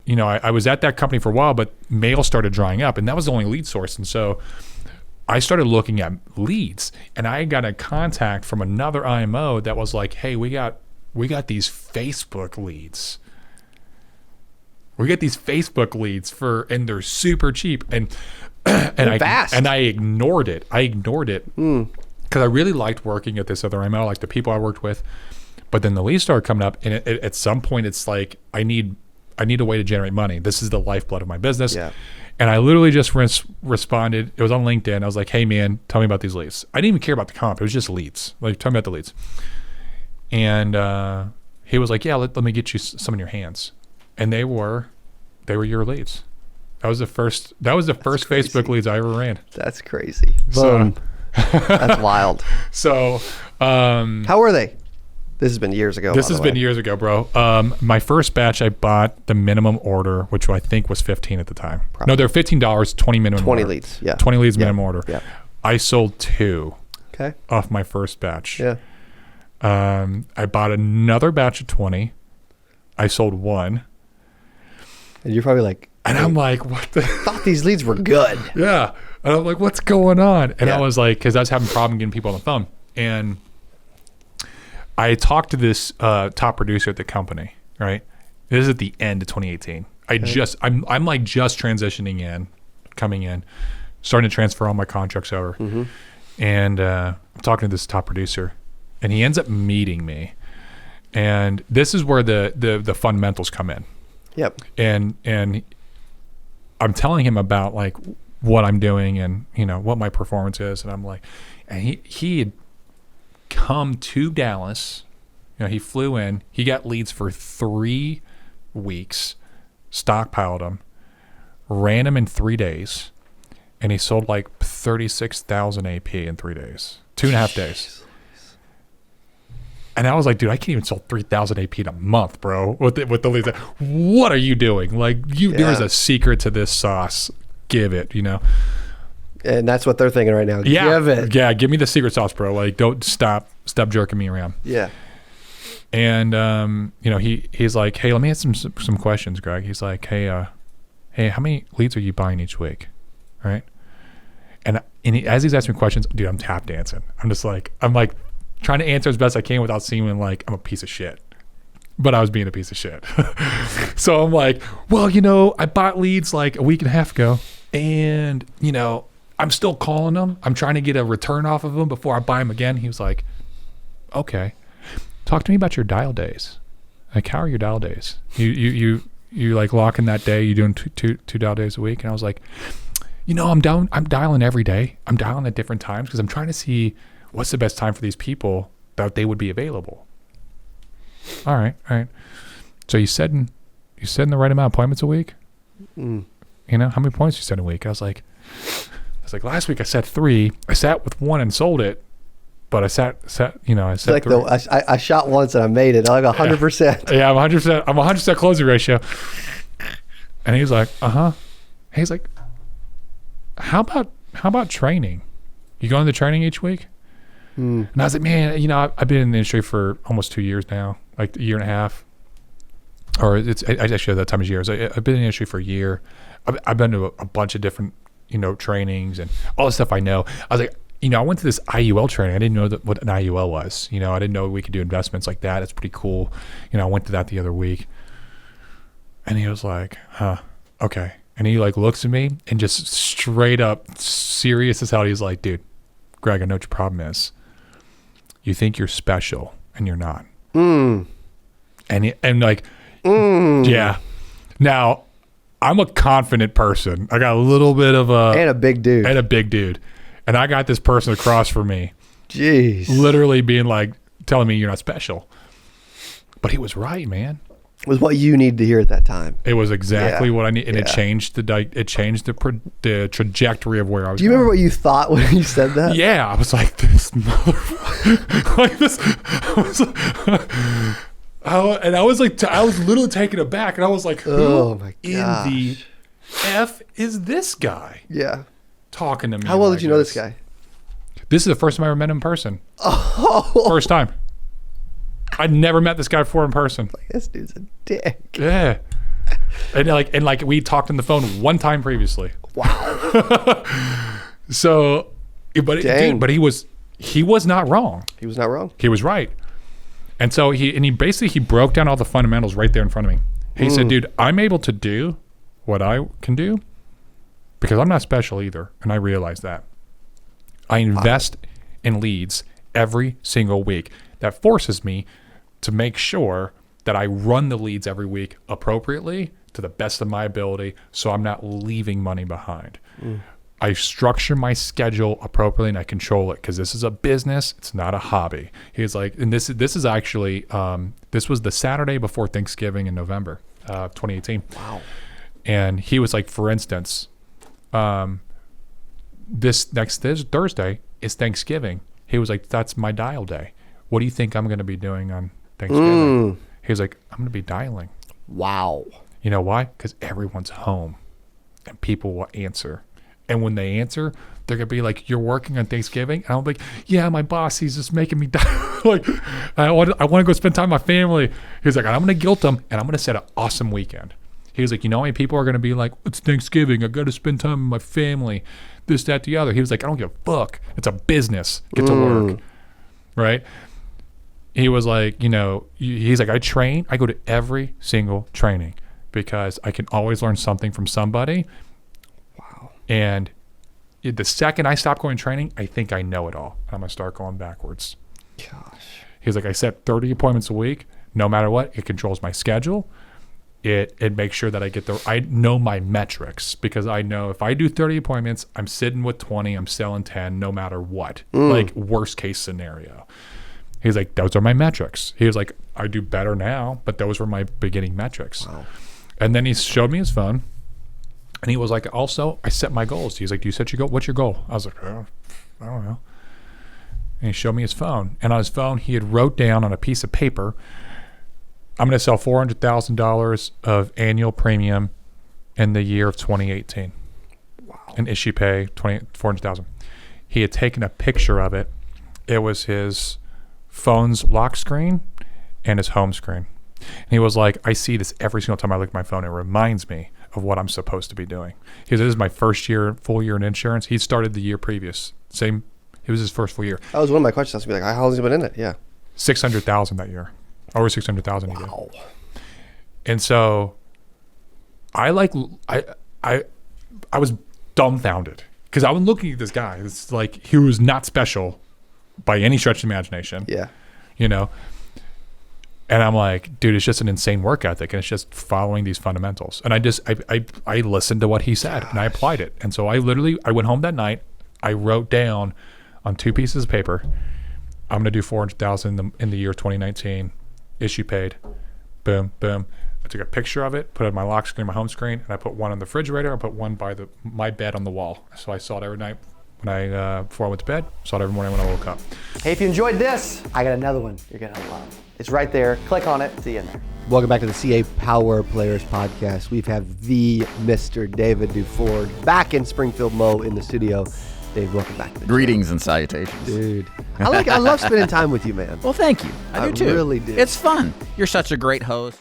I was at that company for a while, but mail started drying up, and that was the only lead source. And so I started looking at leads, and I got a contact from another IMO that was like, "Hey, we got these Facebook leads. We get these Facebook leads and they're super cheap." And fast. I ignored it. Because I really liked working at this other IMO, like the people I worked with. But then the leads started coming up, and at some point, it's like I need a way to generate money. This is the lifeblood of my business. Yeah. And I literally just responded. It was on LinkedIn. I was like, "Hey, man, tell me about these leads." I didn't even care about the comp. It was just leads. Like, tell me about the leads. And he was like, "Yeah, let me get you some in your hands." And they were your leads. That was the first Facebook leads I ever ran. That's crazy. Boom. That's wild. So, how were they? This has been years ago. This has been years ago, bro. My first batch, I bought the minimum order, which I think was $15 at the time. Probably. No, they're $15, 20 minimum 20 order. leads, yeah. 20 leads minimum order. Yeah. I sold 2 off my first batch. Yeah. I bought another batch of 20. I sold 1. And you're probably like... And I'm like, what the... I thought these leads were good. Yeah. And I'm like, what's going on? And I was like, because I was having a problem getting people on the phone. And I talked to this top producer at the company, right? This is at the end of 2018. I'm like just transitioning coming in, starting to transfer all my contracts over. Mm-hmm. And I'm talking to this top producer, and he ends up meeting me. And this is where the fundamentals come in. Yep. And I'm telling him about like what I'm doing and what my performance is, and I'm like, and he had come to Dallas. He flew in. He got leads for 3 weeks, stockpiled them, ran them in 3 days, and he sold like 36,000 AP in 3 days, 2.5 days. And I was like, dude, I can't even sell 3,000 AP in a month, bro. With the leads, what are you doing? Like, there's a secret to this sauce. Give it, And that's what they're thinking right now. Yeah, give it. Yeah, give me the secret sauce, bro. Like, don't stop jerking me around. Yeah. And he's like, hey, let me ask some questions, Greg. He's like, hey, how many leads are you buying each week, right? And as he's asking me questions, dude, I'm tap dancing. I'm like trying to answer as best I can without seeming like I'm a piece of shit. But I was being a piece of shit. So I'm like, well, I bought leads like a week and a half ago, and I'm still calling them. I'm trying to get a return off of them before I buy them again. He was like, okay, talk to me about your dial days. Like, how are your dial days? You like locking that day? You doing two dial days a week? And I was like, I'm dialing every day. I'm dialing at different times because I'm trying to see what's the best time for these people that they would be available. All right. So you setting the right amount of appointments a week? How many points you set a week? I was like, last week I set 3. I sat with 1 and sold it, but I sat. I set like 3. I shot once and I made it. I'm like 100%. Yeah, I'm 100%. I'm 100% closing ratio. And he's like, He's like, how about training? You going to training each week? And I was like, man, I've been in the industry for almost 2 years now, like a year and a half. Or it's actually at that time of year. I've been in the industry for a year. I've been to a bunch of different, trainings and all the stuff I know. I was like, I went to this IUL training. I didn't know what an IUL was. I didn't know we could do investments like that. It's pretty cool. I went to that the other week. And he was like, okay. And he like looks at me and just straight up serious as hell. He's like, dude, Greg, I know what your problem is. You think you're special and you're not. Yeah. Now, I'm a confident person. I got a little bit of and a big dude. And I got this person across from me. Jeez. Literally being like, telling me you're not special. But he was right, man. It was what you needed to hear at that time. It was exactly what I need, and it changed the trajectory of where I was. Do you remember what you thought when you said that? Yeah, I was like, this motherfucker, like this. I was literally taken aback, and I was like, who in the F is this guy? Yeah, talking to me. How well did you know this guy? This is the first time I ever met him in person. Oh, first time. I'd never met this guy before in person. Like, this dude's a dick. Yeah. and like we talked on the phone one time previously. Wow. So, but Dang. he was not wrong. He was not wrong. He was right. And so he basically broke down all the fundamentals right there in front of me. He said, dude, I'm able to do what I can do because I'm not special either. And I realize that. I invest in leads every single week. That forces me to make sure that I run the leads every week appropriately to the best of my ability so I'm not leaving money behind. I structure my schedule appropriately and I control it because this is a business. It's not a hobby. He's like, and this is actually, this was the Saturday before Thanksgiving in November 2018. Wow. And he was like, for instance, this next Thursday is Thanksgiving. He was like, that's my dial day. What do you think I'm going to be doing on Thanksgiving? He was like, I'm going to be dialing. Wow. You know why? Because everyone's home and people will answer. And when they answer, they're going to be like, you're working on Thanksgiving? And I'm like, yeah, my boss, he's just making me die. Like, I want to go spend time with my family. He's like, I'm going to guilt them and I'm going to set an awesome weekend. He was like, you know how many people are going to be like, it's Thanksgiving. I got to spend time with my family. This, that, the other. He was like, I don't give a fuck. It's a business. Get to work. Right? He was like, you know, he's like, I go to every single training because I can always learn something from somebody. Wow. And the second I stop going to training, I think I know it all. And I'm going to start going backwards. Gosh. He's like, I set 30 appointments a week. No matter what, it controls my schedule. It makes sure that I know my metrics because I know if I do 30 appointments, I'm sitting with 20, I'm selling 10, no matter what. Like worst case scenario. He's like, those are my metrics. He was like, I do better now, but those were my beginning metrics. Wow. And then he showed me his phone and he was like, also, I set my goals. He's like, do you set your goal? What's your goal? I was like, I don't know. And he showed me his phone. And on his phone, he had wrote down on a piece of paper, I'm going to sell $400,000 of annual premium in the year of 2018. Wow. And issue pay $400,000. He had taken a picture of it. It was his phone's lock screen and his home screen. And he was like, I see this every single time I look at my phone. It reminds me of what I'm supposed to be doing. He said, this is my first full year in insurance. He started the year previous. It was his first full year. That was one of my questions. I was going to be like, how long has he been in it? Yeah. 600,000 that year. Over 600,000 a year. Wow. And so I was dumbfounded because I was looking at this guy. It's like he was not special by any stretch of the imagination. Yeah. You know? And I'm like, dude, it's just an insane work ethic and it's just following these fundamentals. And I listened to what he said and I applied it. And so I went home that night. I wrote down on 2 pieces of paper, I'm going to do 400,000 in the year 2019. Issue paid. Boom, boom. I took a picture of it, put it on my lock screen, my home screen, and I put one on the refrigerator. I put one by my bed on the wall. So I saw it every night before I went to bed. Saw it every morning when I woke up. Hey, if you enjoyed this, I got another one you're going to love. It's right there. Click on it. See you in there. Welcome back to the CA Power Players Podcast. We've had the Mr. David Duford back in Springfield Mo in the studio. Dave, welcome back to the Greetings and salutations. Dude. I love spending time with you, man. Well, thank you. I do too. Really do. It's fun. You're such a great host.